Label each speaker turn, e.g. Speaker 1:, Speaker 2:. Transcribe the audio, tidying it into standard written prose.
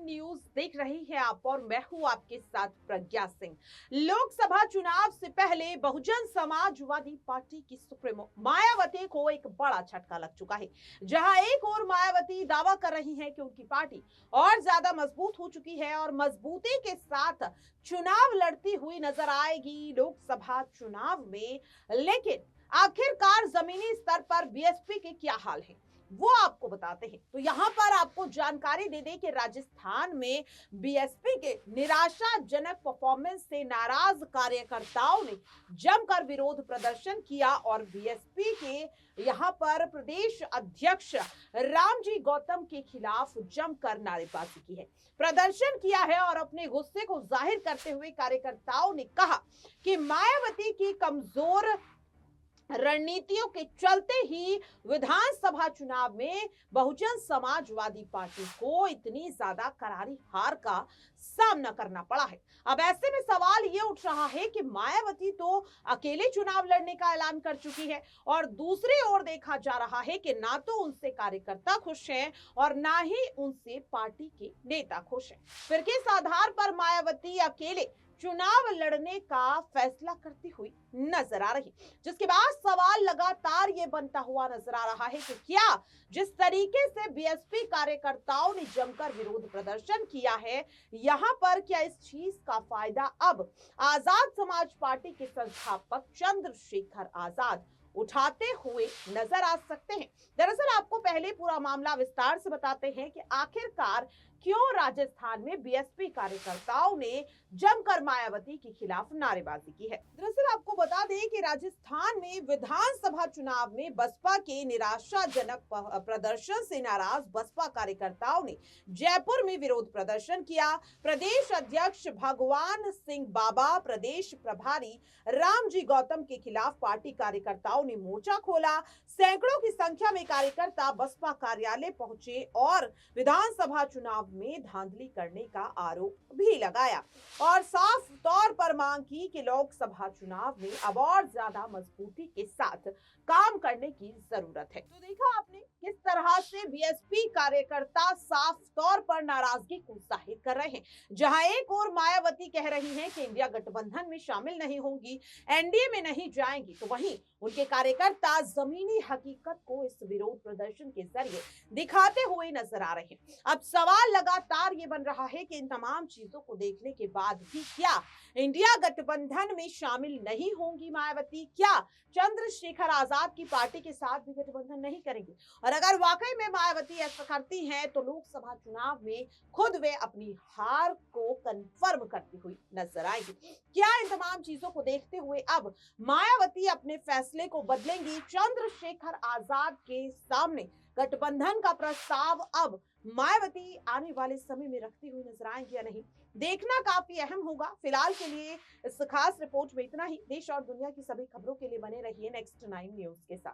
Speaker 1: News देख रही हैं आप और मैं हूं आपके साथ प्रज्ञा सिंह। लोकसभा चुनाव से पहले बहुजन समाजवादी पार्टी की सुप्रीमो मायावती को एक बड़ा झटका लग चुका है। जहां एक और मायावती दावा कर रही हैं कि उनकी पार्टी और ज्यादा मजबूत हो चुकी है और मजबूती के साथ चुनाव लड़ती हुई नजर आएगी लोकसभा चुनाव में। लेकिन आखिरकार जमीनी स्तर पर बीएसपी के क्या हाल है वो आपको बताते हैं। तो यहां पर आपको जानकारी दे दें कि राजस्थान में बीएसपी के निराशाजनक परफॉर्मेंस से नाराज कार्यकर्ताओं ने जमकर विरोध प्रदर्शन किया और बीएसपी के यहां पर प्रदेश अध्यक्ष रामजी गौतम के खिलाफ जमकर नारेबाजी की है, प्रदर्शन किया है और अपने गुस्से को जाहिर करते हुए कार्यकर्ताओं ने कहा कि मायावती की कमजोर रणनीतियों के चलते ही विधानसभा चुनाव में बहुजन समाजवादी पार्टी को इतनी ज्यादा करारी हार का सामना करना पड़ा है। अब ऐसे में सवाल ये उठ रहा है कि मायावती तो अकेले चुनाव लड़ने का ऐलान कर चुकी है और दूसरी ओर देखा जा रहा है कि ना तो उनसे कार्यकर्ता खुश हैं और ना ही उनसे पार्टी के नेता खुश हैं। फिर किस आधार पर मायावती अकेले चुनाव लड़ने का फैसला करती हुई नजर आ रही, जिसके बाद सवाल लगातार ये बनता हुआ नजर आ रहा है कि क्या जिस तरीके से बीएसपी कार्यकर्ताओं ने जमकर विरोध प्रदर्शन किया है, यहां पर क्या इस चीज का फायदा अब आजाद समाज पार्टी के संस्थापक चंद्रशेखर आजाद उठाते हुए नजर आ सकते हैं। दरअसल आपको पहले पूरा मामला विस्तार से बताते हैं कि आखिरकार क्यों राजस्थान में बीएसपी कार्यकर्ताओं ने जमकर मायावती के खिलाफ नारेबाजी की है। दरअसल आपको बता दें कि राजस्थान में विधानसभा चुनाव में बसपा के निराशाजनक प्रदर्शन से नाराज बसपा कार्यकर्ताओं ने जयपुर में विरोध प्रदर्शन किया। प्रदेश अध्यक्ष भगवान सिंह बाबा, प्रदेश प्रभारी रामजी गौतम के खिलाफ पार्टी कार्यकर्ताओं ने मोर्चा खोला। सैकड़ों की संख्या में कार्यकर्ता बसपा कार्यालय पहुंचे और विधानसभा चुनाव में धांधली करने का आरोप भी लगाया और साफ तौर पर मांग की कि लोकसभा चुनाव में अब और ज्यादा मजबूती के साथ काम करने की जरूरत है। तो देखा आपने किस तरह से बीएसपी कार्यकर्ता साफ तौर पर नाराजगी को जाहिर कर रहे हैं। जहां एक और मायावती कह रही हैं कि इंडिया गठबंधन में शामिल नहीं होंगी, एनडीए में नहीं जाएंगी, तो वहीं उनके कार्यकर्ता जमीनी हकीकत को इस विरोध प्रदर्शन के जरिए दिखाते हुए नजर आ रहे हैं। अब सवाल लगातार ये बन रहा है कि इन तमाम चीजों को देखने के बाद भी क्या इंडिया गठबंधन में शामिल नहीं होंगी मायावती, क्या चंद्रशेखर आजाद की पार्टी के साथ भी गठबंधन नहीं करेंगी, और अगर वाकई में मायावती ऐसा करती हैं तो लोकसभा चुनाव में खुद वे अपनी हार को कंफर्म करती हुई नजर आएगी। क्या इन तमाम चीजों को देखते हुए अब मायावती अपने फैसले को बदलेंगी? चंद्रशेखर आजाद के सामने गठबंधन का प्रस्ताव अब मायावती आने वाले समय में रखती हुई नजर आएंगी या नहीं, देखना काफी अहम होगा। फिलहाल के लिए इस खास रिपोर्ट में इतना ही। देश और दुनिया की सभी खबरों के लिए बने रहिए नेक्स्ट 9 न्यूज के साथ।